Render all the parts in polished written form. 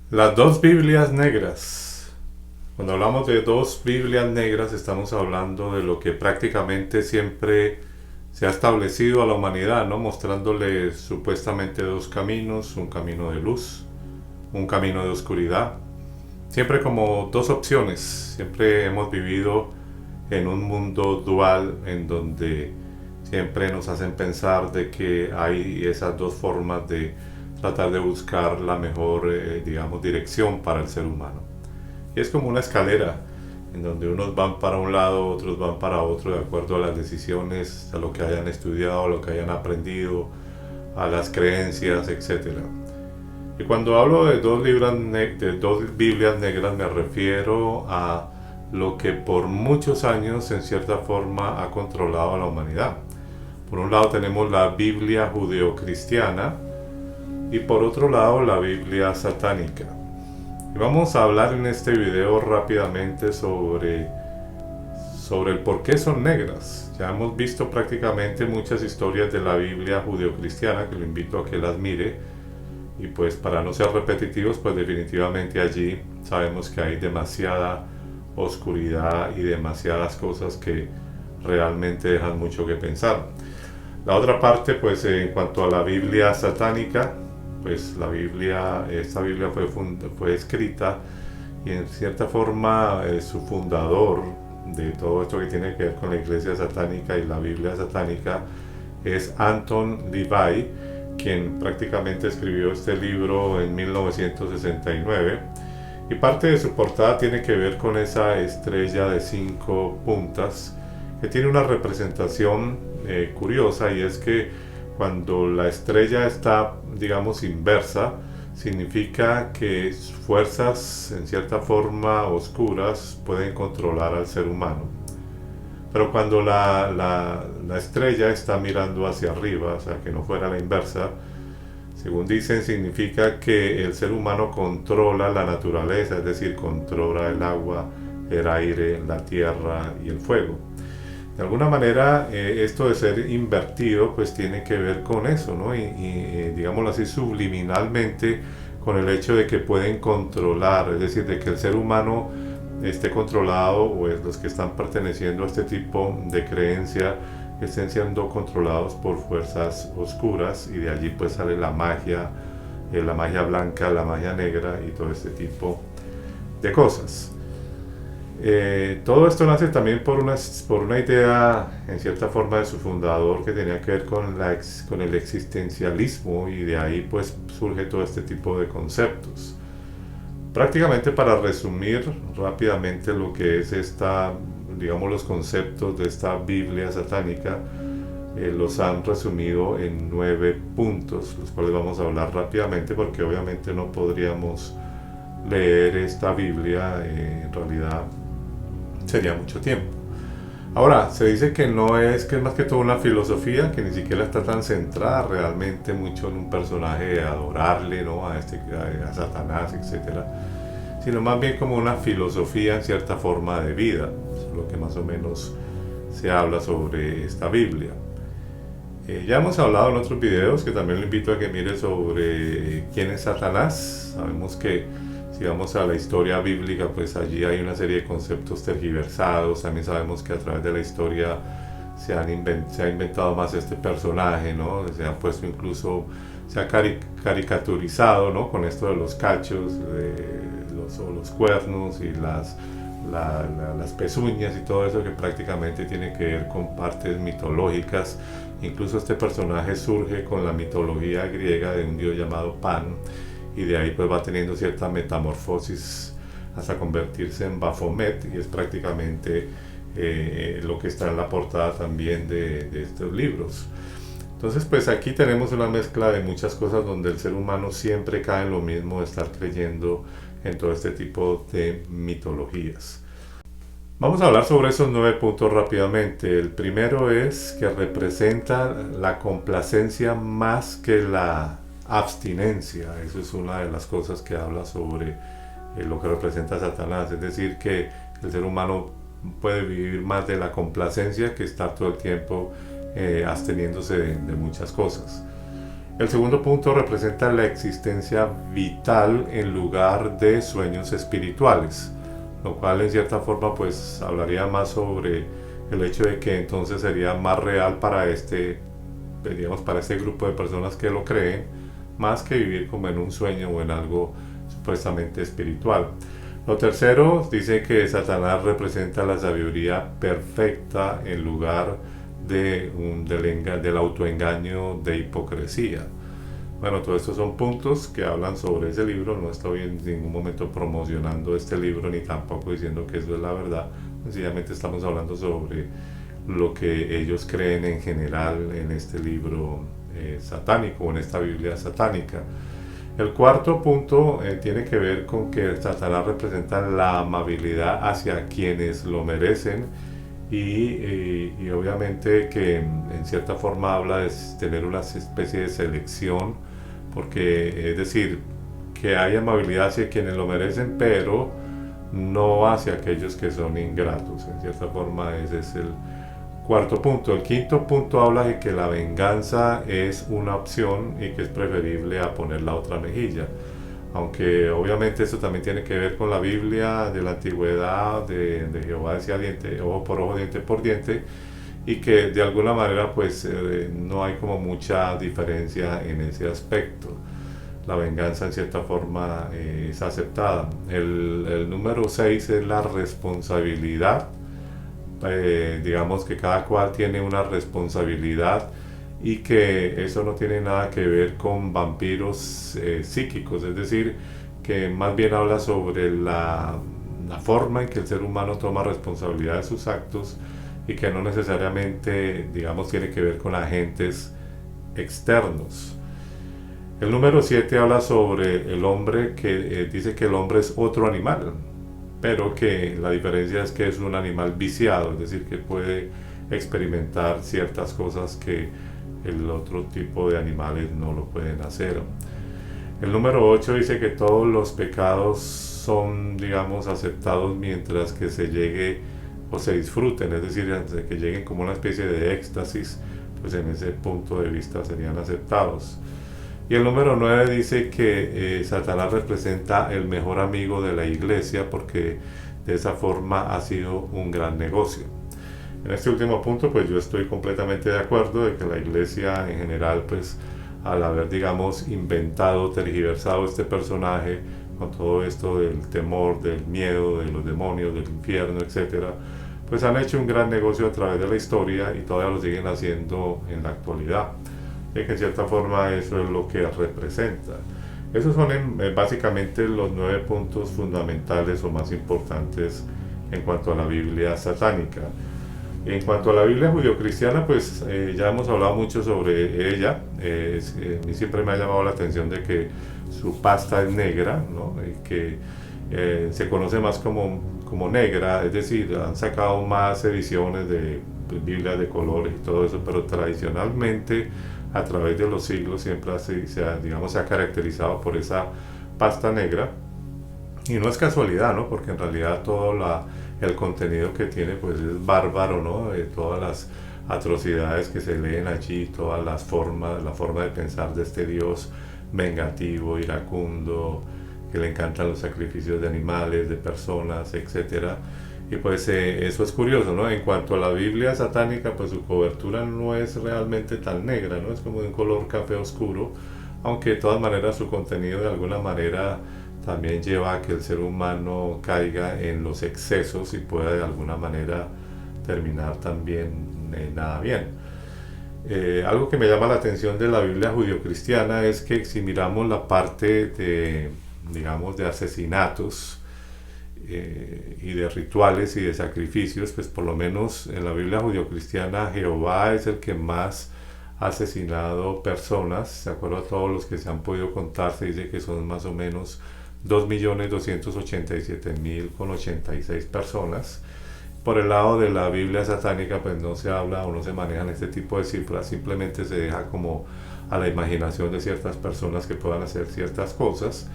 Las dos Biblias negras. Cuando hablamos de dos Biblias negras estamos hablando de lo que prácticamente siempre se ha establecido a la humanidad, ¿no? Mostrándole supuestamente dos caminos, un camino de luz, un camino de oscuridad. Siempre como dos opciones. Siempre hemos vivido en un mundo dual en donde siempre nos hacen pensar de que hay esas dos formas de tratar de buscar la mejor, digamos, dirección para el ser humano. Y es como una escalera en donde unos van para un lado, otros van para otro, de acuerdo a las decisiones, a lo que hayan estudiado, a lo que hayan aprendido, a las creencias, etcétera. Y cuando hablo de de dos Biblias negras me refiero a lo que por muchos años en cierta forma ha controlado a la humanidad. Por un lado tenemos la Biblia judeocristiana y por otro lado la Biblia satánica. Y vamos a hablar en este video rápidamente sobre el por qué son negras. Ya hemos visto prácticamente muchas historias de la Biblia judeocristiana, que lo invito a que las mire. Y pues para no ser repetitivos, pues definitivamente allí sabemos que hay demasiada oscuridad y demasiadas cosas que realmente dejan mucho que pensar. La otra parte, pues en cuanto a la Biblia satánica, pues esta Biblia fue escrita y en cierta forma su fundador de todo esto que tiene que ver con la iglesia satánica y la Biblia satánica es Anton LaVey, quien prácticamente escribió este libro en 1969, y parte de su portada tiene que ver con esa estrella de 5 puntas que tiene una representación curiosa, y es que cuando la estrella está, digamos, inversa, significa que fuerzas en cierta forma oscuras pueden controlar al ser humano. Pero cuando la estrella está mirando hacia arriba, o sea, que no fuera la inversa, según dicen, significa que el ser humano controla la naturaleza, es decir, controla el agua, el aire, la tierra y el fuego. De alguna manera, esto de ser invertido, pues tiene que ver con eso, ¿no? Digámoslo así, subliminalmente, con el hecho de que pueden controlar, es decir, de que el ser humano esté controlado, o es los que están perteneciendo a este tipo de creencia estén siendo controlados por fuerzas oscuras, y de allí pues sale la magia blanca, la magia negra y todo este tipo de cosas. Todo esto nace también por una idea en cierta forma de su fundador, que tenía que ver con el existencialismo, y de ahí pues surge todo este tipo de conceptos. Prácticamente, para resumir rápidamente lo que es digamos, los conceptos de esta Biblia satánica, los han resumido en 9 puntos, los cuales vamos a hablar rápidamente porque obviamente no podríamos leer esta Biblia, en realidad sería mucho tiempo. Ahora, se dice que que es más que todo una filosofía, que ni siquiera está tan centrada realmente mucho en un personaje de adorarle, ¿no? A Satanás, etcétera, sino más bien como una filosofía en cierta forma de vida. Eso es lo que más o menos se habla sobre esta Biblia. Ya hemos hablado en otros videos, que también le invito a que mire, sobre quién es Satanás. Sabemos que si vamos a la historia bíblica, pues allí hay una serie de conceptos tergiversados. También sabemos que a través de la historia se ha inventado más este personaje, ¿no? Se ha puesto incluso, se ha caricaturizado, ¿no? Con esto de los cachos, los cuernos y las pezuñas y todo eso, que prácticamente tiene que ver con partes mitológicas. Incluso este personaje surge con la mitología griega de un dios llamado Pan, y de ahí pues va teniendo cierta metamorfosis hasta convertirse en Baphomet, y es prácticamente lo que está en la portada también de estos libros. Entonces pues aquí tenemos una mezcla de muchas cosas, donde el ser humano siempre cae en lo mismo, de estar creyendo en todo este tipo de mitologías. Vamos a hablar sobre esos 9 puntos rápidamente. El primero es que representa la complacencia más que la abstinencia. Eso es una de las cosas que habla sobre lo que representa Satanás. Es decir, que el ser humano puede vivir más de la complacencia que estar todo el tiempo absteniéndose de muchas cosas. El segundo punto representa la existencia vital en lugar de sueños espirituales, lo cual en cierta forma pues hablaría más sobre el hecho de que entonces sería más real para digamos, para este grupo de personas que lo creen, más que vivir como en un sueño o en algo supuestamente espiritual. Lo tercero dice que Satanás representa la sabiduría perfecta en lugar del autoengaño de hipocresía. Bueno, todos estos son puntos que hablan sobre ese libro. No estoy en ningún momento promocionando este libro ni tampoco diciendo que eso es la verdad. Sencillamente estamos hablando sobre lo que ellos creen en general en este libro satánico o en esta Biblia satánica. El cuarto punto tiene que ver con que Satanás representa la amabilidad hacia quienes lo merecen y obviamente que en cierta forma habla de tener una especie de selección, porque es decir, que hay amabilidad hacia quienes lo merecen, pero no hacia aquellos que son ingratos. En cierta forma ese es el cuarto punto. El quinto punto habla de que la venganza es una opción y que es preferible a poner la otra mejilla. Aunque obviamente eso también tiene que ver con la Biblia de la antigüedad, de Jehová decía diente, ojo por ojo, diente por diente, y que de alguna manera pues no hay como mucha diferencia en ese aspecto. La venganza en cierta forma es aceptada. El número 6 es la responsabilidad. Digamos que cada cual tiene una responsabilidad y que eso no tiene nada que ver con vampiros psíquicos, es decir, que más bien habla sobre la forma en que el ser humano toma responsabilidad de sus actos y que no necesariamente, digamos, tiene que ver con agentes externos. El número 7 habla sobre el hombre que dice que el hombre es otro animal, pero que la diferencia es que es un animal viciado, es decir, que puede experimentar ciertas cosas que el otro tipo de animales no lo pueden hacer. El número 8 dice que todos los pecados son, digamos, aceptados mientras que se llegue o se disfruten, es decir, antes de que lleguen como una especie de éxtasis, pues en ese punto de vista serían aceptados. Y el número 9 dice que Satanás representa el mejor amigo de la iglesia porque de esa forma ha sido un gran negocio. En este último punto pues yo estoy completamente de acuerdo de que la iglesia en general pues al haber digamos inventado, tergiversado este personaje con todo esto del temor, del miedo, de los demonios, del infierno, etcétera, pues han hecho un gran negocio a través de la historia y todavía lo siguen haciendo en la actualidad. Y que en cierta forma eso es lo que representa. Esos son básicamente los 9 puntos fundamentales o más importantes en cuanto a la Biblia satánica. En cuanto a la Biblia judio-cristiana, pues ya hemos hablado mucho sobre ella. A mí siempre me ha llamado la atención de que su pasta es negra, ¿no? Y que se conoce más como negra, es decir, han sacado más ediciones de Biblias de colores y todo eso, pero tradicionalmente a través de los siglos siempre se ha caracterizado por esa pasta negra. Y no es casualidad, ¿no? Porque en realidad todo el contenido que tiene pues es bárbaro, ¿no? Todas las atrocidades que se leen allí, todas la forma de pensar de este Dios vengativo, iracundo, que le encantan los sacrificios de animales, de personas, etcétera. Y pues eso es curioso, ¿no? En cuanto a la Biblia satánica, pues su cobertura no es realmente tan negra, ¿no? Es como de un color café oscuro, aunque de todas maneras su contenido de alguna manera también lleva a que el ser humano caiga en los excesos y pueda de alguna manera terminar también nada bien. Algo que me llama la atención de la Biblia judio-cristiana es que si miramos la parte de, digamos, de asesinatos y de rituales y de sacrificios, pues por lo menos en la Biblia judio-cristiana Jehová es el que más ha asesinado personas. De acuerdo a todos los que se han podido contar, se dice que son más o menos 2.287.086 personas. Por el lado de la Biblia satánica pues no se habla o no se manejan este tipo de cifras, simplemente se deja como a la imaginación de ciertas personas que puedan hacer ciertas cosas.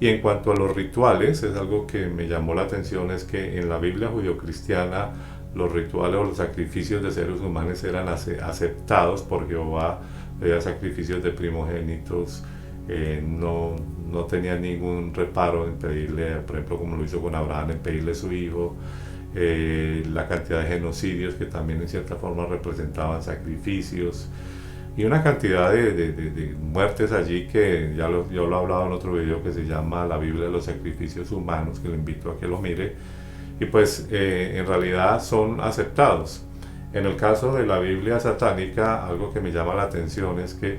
Y en cuanto a los rituales, es algo que me llamó la atención, es que en la Biblia judio-cristiana los rituales o los sacrificios de seres humanos eran aceptados por Jehová pedía sacrificios de primogénitos, no tenía ningún reparo en pedirle, por ejemplo, como lo hizo con Abraham, en pedirle su hijo, la cantidad de genocidios que también en cierta forma representaban sacrificios, y una cantidad de muertes allí que yo lo he hablado en otro video que se llama La Biblia de los Sacrificios Humanos, que le invito a que lo mire, y pues en realidad son aceptados. En el caso de la Biblia satánica, algo que me llama la atención es que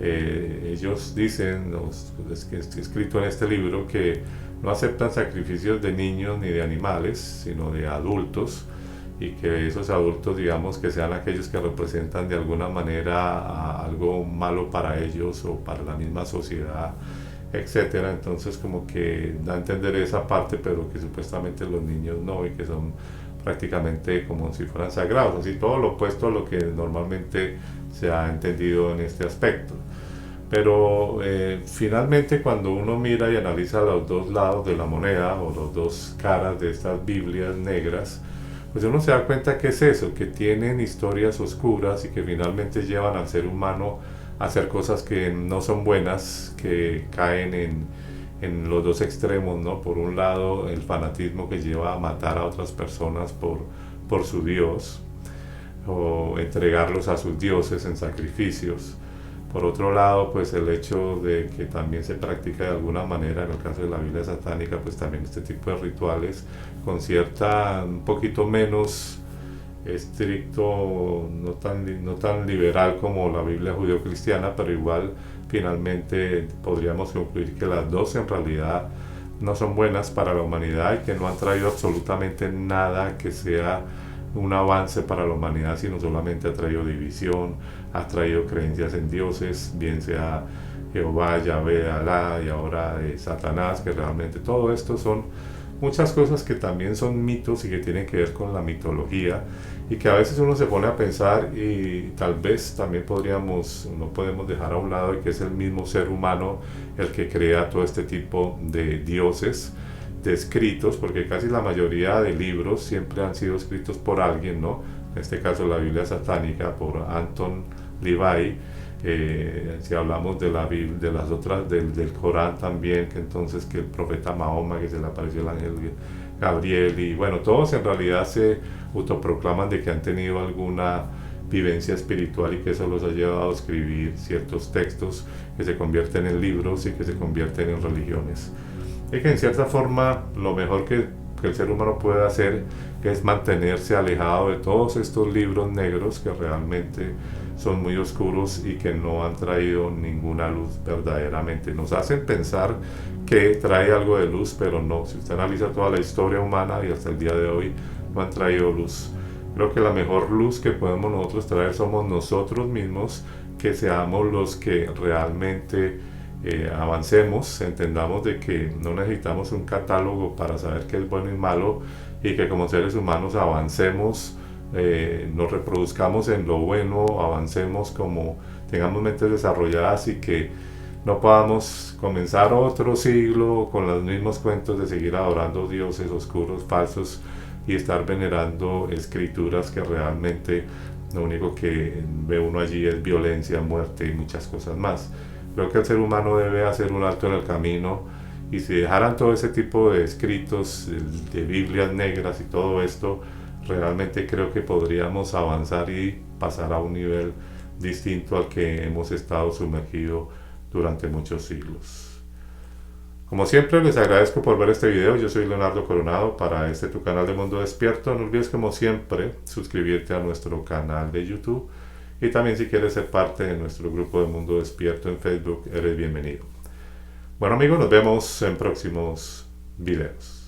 ellos dicen, es que está escrito en este libro, que no aceptan sacrificios de niños ni de animales, sino de adultos, y que esos adultos, digamos, que sean aquellos que representan de alguna manera algo malo para ellos o para la misma sociedad, etcétera. Entonces como que da a entender esa parte, pero que supuestamente los niños no, y que son prácticamente como si fueran sagrados, así todo lo opuesto a lo que normalmente se ha entendido en este aspecto. Pero finalmente, cuando uno mira y analiza los dos lados de la moneda, o las dos caras de estas Biblias negras, pues uno se da cuenta que es eso, que tienen historias oscuras y que finalmente llevan al ser humano a hacer cosas que no son buenas, que caen en los dos extremos, ¿no? Por un lado, el fanatismo que lleva a matar a otras personas por su Dios, o entregarlos a sus dioses en sacrificios. Por otro lado, pues el hecho de que también se practica de alguna manera, en el caso de la Biblia satánica, pues también este tipo de rituales con cierta, un poquito menos estricto, no tan liberal como la Biblia judeo-cristiana, pero igual finalmente podríamos concluir que las dos en realidad no son buenas para la humanidad y que no han traído absolutamente nada que sea un avance para la humanidad, sino solamente ha traído división, ha traído creencias en dioses, bien sea Jehová, Yahvé, Alá y ahora Satanás, que realmente todo esto son muchas cosas que también son mitos y que tienen que ver con la mitología, y que a veces uno se pone a pensar y tal vez también no podemos dejar a un lado de que es el mismo ser humano el que crea todo este tipo de dioses, de escritos, porque casi la mayoría de libros siempre han sido escritos por alguien, ¿no? En este caso la Biblia satánica por Anton LaVey. Si hablamos de la Biblia, de las otras, del Corán también, que entonces que el profeta Mahoma, que se le apareció el ángel Gabriel, y bueno, todos en realidad se autoproclaman de que han tenido alguna vivencia espiritual y que eso los ha llevado a escribir ciertos textos que se convierten en libros y que se convierten en religiones. Y que en cierta forma lo mejor que el ser humano puede hacer es mantenerse alejado de todos estos libros negros que realmente son muy oscuros y que no han traído ninguna luz verdaderamente. Nos hacen pensar que trae algo de luz, pero no. Si usted analiza toda la historia humana y hasta el día de hoy no han traído luz. Creo que la mejor luz que podemos nosotros traer somos nosotros mismos, que seamos los que realmente avancemos, entendamos de que no necesitamos un catálogo para saber qué es bueno y malo, y que como seres humanos avancemos, nos reproduzcamos en lo bueno, avancemos como tengamos mentes desarrolladas, y que no podamos comenzar otro siglo con los mismos cuentos de seguir adorando dioses oscuros, falsos, y estar venerando escrituras que realmente lo único que ve uno allí es violencia, muerte y muchas cosas más. Creo que el ser humano debe hacer un alto en el camino, y si dejaran todo ese tipo de escritos, de Biblias negras y todo esto, realmente creo que podríamos avanzar y pasar a un nivel distinto al que hemos estado sumergido durante muchos siglos. Como siempre, les agradezco por ver este video. Yo soy Leonardo Coronado para tu canal de Mundo Despierto. No olvides, como siempre, suscribirte a nuestro canal de YouTube. Y también, si quieres ser parte de nuestro grupo de Mundo Despierto en Facebook, eres bienvenido. Bueno amigos, nos vemos en próximos videos.